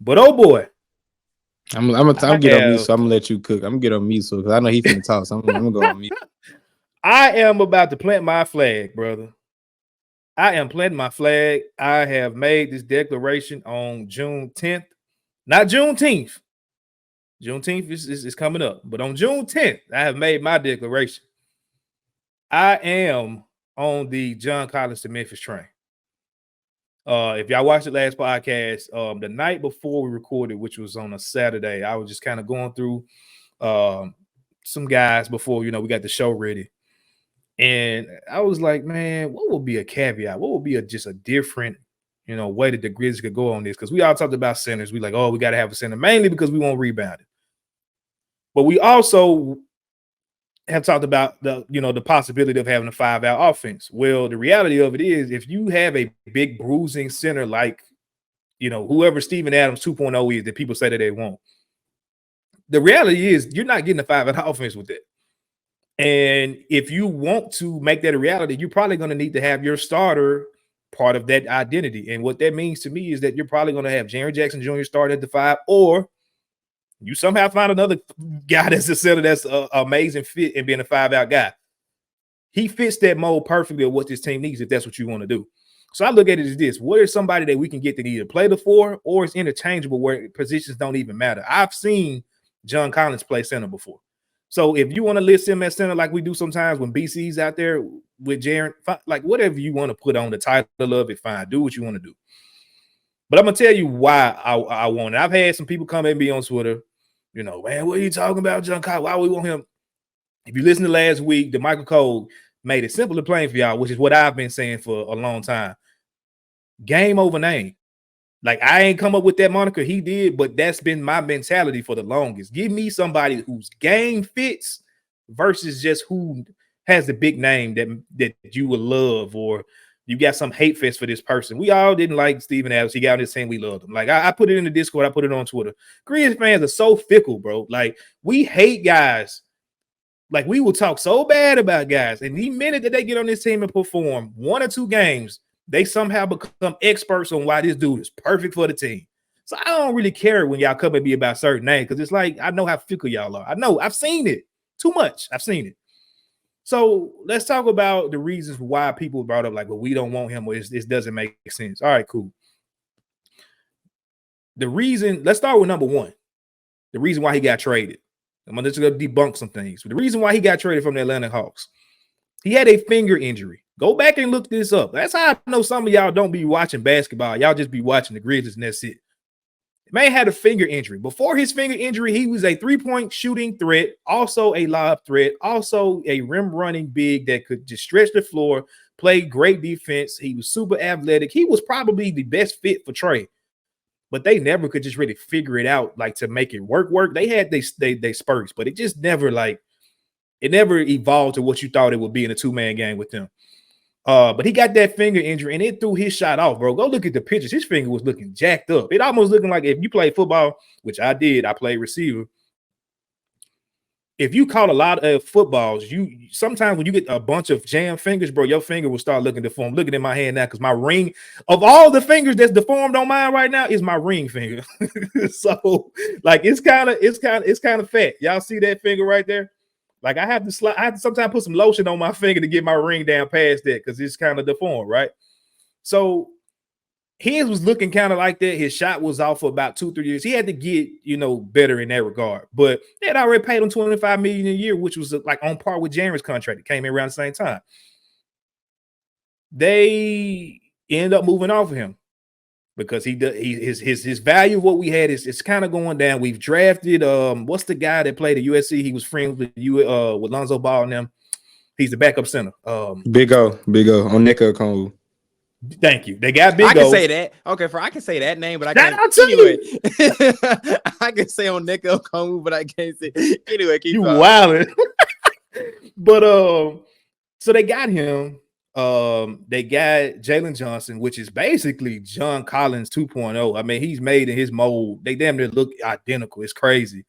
But oh boy, I'm get on mute, so I'm gonna let you cook. I'm gonna get on mute, so because I know he finna talk, so I'm gonna go on mute. I am about to plant my flag, brother. I am planting my flag. I have made this declaration on June 10th, not Juneteenth. Juneteenth is coming up, but on June 10th, I have made my declaration. I am on the John Collins to Memphis train. If y'all watched the last podcast, the night before we recorded, which was on a Saturday, I was just kind of going through some guys before we got the show ready. And I was like, man, what would be a caveat? What would be just a different, way that the Grizzlies could go on this? Because we all talked about centers. We like, oh, we got to have a center, mainly because we won't rebound it. But we also have talked about the possibility of having a 5-out offense. Well, the reality of it is, if you have a big bruising center like, whoever Steven Adams 2.0 is that people say that they won't, the reality is you're not getting a 5-out offense with that. And if you want to make that a reality, you're probably going to need to have your starter part of that identity. And what that means to me is that you're probably going to have Jaren Jackson Jr. start at the 5, or you somehow find another guy that's a center that's an amazing fit and being a 5-out guy. He fits that mold perfectly of what this team needs if that's what you want to do. So I look at it as this: what is somebody that we can get that either play the 4 or it's interchangeable where positions don't even matter? I've seen John Colins play center before. So if you want to list him at center like we do sometimes when BC's out there with Jaren, like whatever you want to put on the title of it, fine. Do what you want to do. But I'm going to tell you why I want it. I've had some people come at me on Twitter, man, what are you talking about, John Colins? Why we want him? If you listen to last week, the Michael Cole made it simple to play for y'all, which is what I've been saying for a long time. Game over name. Like, I ain't come up with that moniker. He did, but that's been my mentality for the longest. Give me somebody whose game fits versus just who has the big name that you would love, or you got some hate fest for this person. We all didn't like Steven Adams. He got on this saying we loved him. Like, I put it in the Discord. I put it on Twitter. Grizzlies fans are so fickle, bro. Like, we hate guys. Like, we will talk so bad about guys. And the minute that they get on this team and perform 1 or 2 games, they somehow become experts on why this dude is perfect for the team. So I don't really care when y'all come at me about certain names, because it's like, I know how fickle y'all are. I know. I've seen it too much. I've seen it. So let's talk about the reasons why people brought up like, well, we don't want him, or this doesn't make sense. All right, cool. The reason, let's start with number 1. The reason why he got traded. I'm going to just go debunk some things. But the reason why he got traded from the Atlanta Hawks, he had a finger injury. Go back and look this up. That's how I know some of y'all don't be watching basketball. Y'all just be watching the Grizzlies, and that's it. The man had a finger injury. Before his finger injury, he was a 3-point shooting threat, also a lob threat, also a rim running big that could just stretch the floor, play great defense. He was super athletic. He was probably the best fit for Trey. But they never could just really figure it out, like, to make it work. They had they spurts, but it just never, like, it never evolved to what you thought it would be in a 2-man game with them. But he got that finger injury, and it threw his shot off, bro. Go look at the pictures. His finger was looking jacked up. It almost looking like, if you play football, which I did, I played receiver. If you caught a lot of footballs, you sometimes when you get a bunch of jam fingers, bro, your finger will start looking deformed. Looking at my hand now, because my ring, of all the fingers that's deformed on mine right now, is my ring finger. So, like, it's kind of fat. Y'all see that finger right there? Like, I have to sometimes put some lotion on my finger to get my ring down past that, because it's kind of deformed, right? So his was looking kind of like that. His shot was off for about 2-3 years. He had to get, better in that regard. But they had already paid him $25 million a year, which was like on par with Jaren's contract. It came in around the same time. They end up moving off of him because his value of what we had is kind of going down. We've drafted what's the guy that played at USC? He was friends with Lonzo Ball and them. He's the backup center. Big O on Nika Okongwu. Thank you. They got Big O. I can say that. Okay, I can say that name, but I can't. Anyway, I can say on Nika Okongwu, but I can't say. Anyway, keep going. Wilding. But so they got him. They got Jalen Johnson, which is basically John Collins 2.0. I mean, he's made in his mold. They damn near look identical. It's crazy.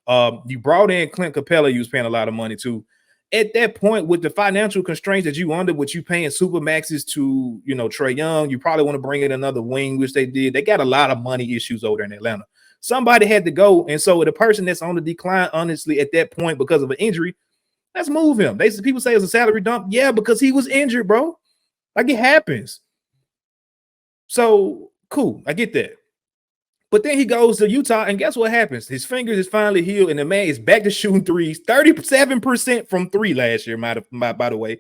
You brought in Clint Capella. You was paying a lot of money to. at that point, with the financial constraints that you under, with you paying super maxes to, Trae Young, you probably want to bring in another wing, which they did. They got a lot of money issues over there in Atlanta. Somebody had to go. And so the person that's on the decline, honestly, at that point, because of an injury, let's move him. People say it's a salary dump. Yeah, because he was injured, bro. Like, it happens. So cool. I get that. But then he goes to Utah, and guess what happens? His fingers is finally healed, and the man is back to shooting threes, 37% from three last year, by the way.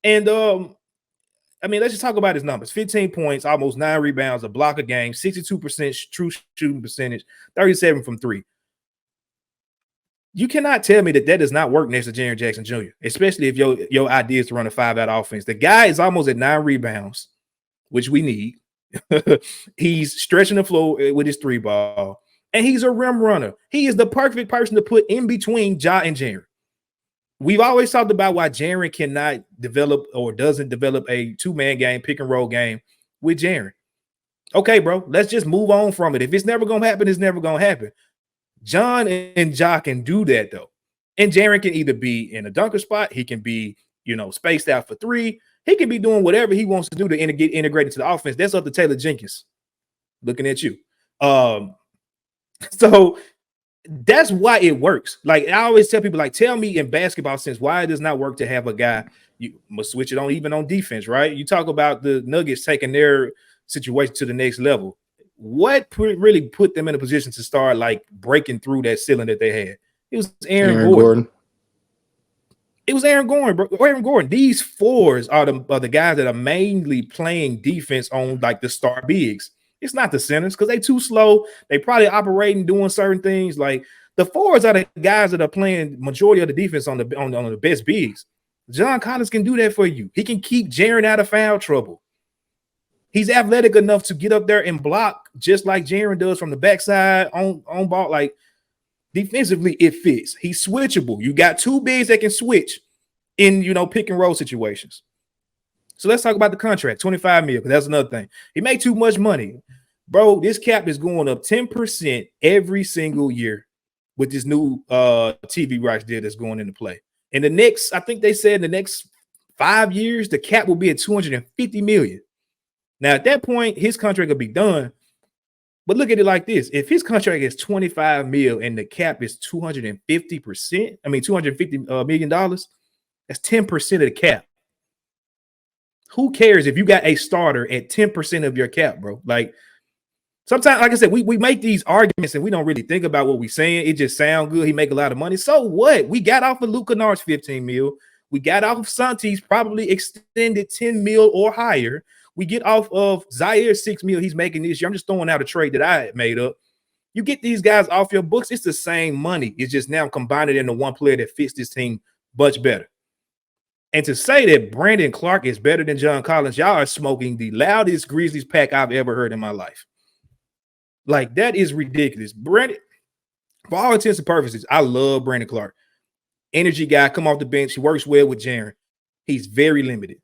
And let's just talk about his numbers: 15 points, almost 9 rebounds, a block a game, 62% true shooting percentage, 37 from three. You cannot tell me that does not work next to Jaren Jackson Jr., especially if your idea is to run a 5-out offense. The guy is almost at 9 rebounds, which we need. He's stretching the floor with his 3 ball, and he's a rim runner. He is the perfect person to put in between Ja and Jaren. We've always talked about why Jaren cannot develop or doesn't develop a 2-man game, pick and roll game with Jaren. Okay, bro, let's just move on from it. If it's never gonna happen, it's never gonna happen. John and Ja can do that though, and Jaren can either be in a dunker spot, he can be spaced out for 3. He can be doing whatever he wants to do to get integrated to the offense. That's up to Taylor Jenkins. Looking at you. So that's why it works. Like, I always tell people, like, tell me in basketball sense why it does not work to have a guy. You must switch it on even on defense, right? You talk about the Nuggets taking their situation to the next level. What really put them in a position to start like breaking through that ceiling that they had? It was Aaron Gordon. It was Aaron Gordon, bro. Aaron Gordon. These 4s are the guys that are mainly playing defense on like the star bigs. It's not the centers because they too slow. They probably operating, doing certain things. Like, the 4s are the guys that are playing majority of the defense on the best bigs. John Collins can do that for you. He can keep Jaren out of foul trouble. He's athletic enough to get up there and block just like Jaren does from the backside on ball. Like, defensively, it fits. He's switchable. You got 2 bigs that can switch in, pick and roll situations. So let's talk about the contract, $25 million, because that's another thing. He made too much money. Bro, this cap is going up 10% every single year with this new TV rights deal that's going into play. In the next, I think they said in the next 5 years, the cap will be at $250 million. Now, at that point, his contract will be done. But look at it like this. If his contract is $25 million and the cap is 250%, $250 million, that's 10% of the cap. Who cares if you got a starter at 10% of your cap, bro? Like, sometimes, like I said, we make these arguments and we don't really think about what we're saying. It just sounds good. He make a lot of money. So what? We got off of Luke Kennard's $15 million. We got off of Santi's probably extended $10 million or higher. We get off of Zaire's $6 million he's making this year. I'm just throwing out a trade that I made up. You get these guys off your books, it's the same money. It's just now combined into one player that fits this team much better. And to say that Brandon Clark is better than John Collins, y'all are smoking the loudest Grizzlies pack I've ever heard in my life. Like, that is ridiculous. Brandon, for all intents and purposes, I love Brandon Clark. Energy guy, come off the bench. He works well with Jaren. He's very limited.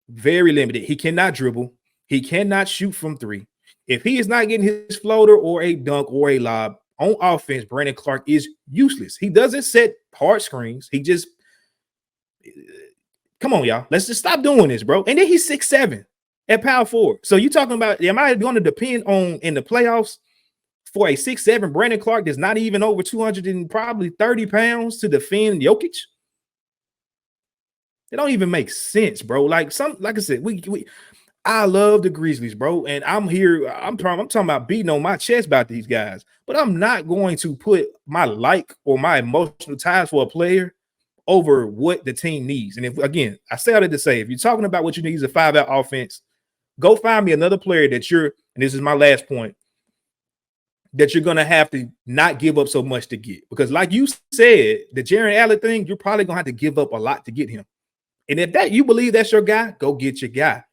Very limited. He cannot dribble. He cannot shoot from 3. If he is not getting his floater or a dunk or a lob on offense, Brandon Clark is useless. He doesn't set hard screens. He just come on, y'all. Let's just stop doing this, bro. And then he's 6'7" at power forward. So you talking about, am I going to depend on in the playoffs for a 6'7" Brandon Clark that's not even over 230 pounds to defend Jokic? It don't even make sense, bro. Like I said, I love the Grizzlies, bro. And I'm here. I'm talking about beating on my chest about these guys, but I'm not going to put my or my emotional ties for a player over what the team needs. And if, again, I say all that to say, if you're talking about what you need is a 5-out offense, go find me another player that and this is my last point, that you're going to have to not give up so much to get. Because like you said, the Jaren Allen thing, you're probably going to have to give up a lot to get him. And if you believe that's your guy, go get your guy.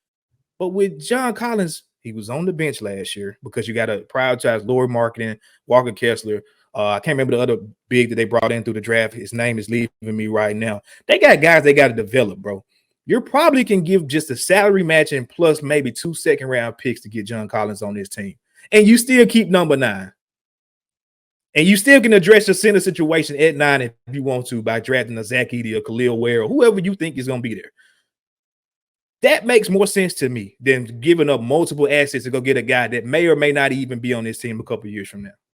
But with John Collins, he was on the bench last year because you got to prioritize Lord Marketing, Walker Kessler. I can't remember the other big that they brought in through the draft. His name is leaving me right now. They got guys they got to develop, bro. You probably can give just a salary match and plus maybe 2 second-round picks to get John Collins on this team. And you still keep number 9. And you still can address your center situation at 9 if you want to by drafting a Zach Edey or Khalil Ware or whoever you think is going to be there. That makes more sense to me than giving up multiple assets to go get a guy that may or may not even be on this team a couple years from now.